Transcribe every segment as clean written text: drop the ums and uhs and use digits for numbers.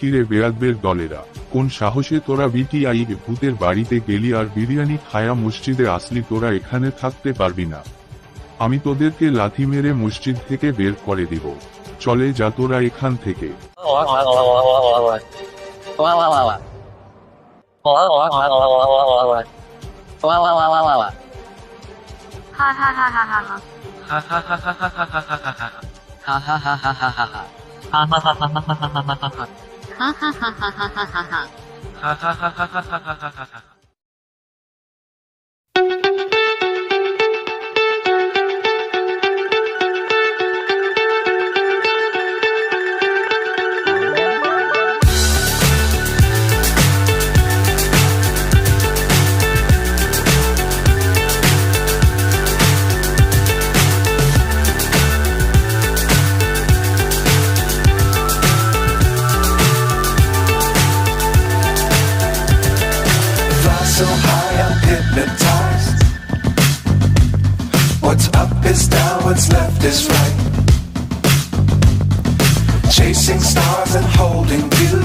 কিরে বেয়াদবের দলেরা, কোন সাহসে তোরা বিটিআই ভূতের বাড়িতে গেলি আর বিরিয়ানি খায়া মসজিদে আসলি? তোরা এখানে থাকতে পারবি না, আমি তোদেরকে লাথি মেরে মসজিদ থেকে বের করে দিব। চলে যা তোরা এখান থেকে। হা হা হা হা হা হা হা হা হা হা হা হা হা হা হা হা। হা হা হা হা হা হা হা। হা হা হা হা হা হা হা হা হা হা হা। Fly so high, I'm hypnotized. What's up is down, what's left is right. Chasing stars and holding you.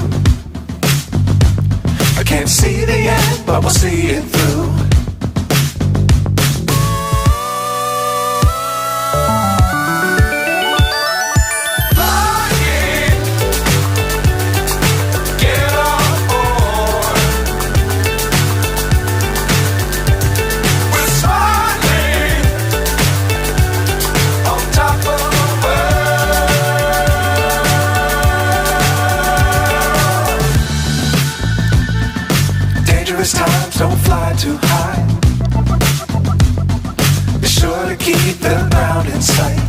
I can't see the end, but we'll see it through. Flying, get on board. We're smiling on top of the world. Dangerous times, don't fly too high. Be sure to keep the ground in sight.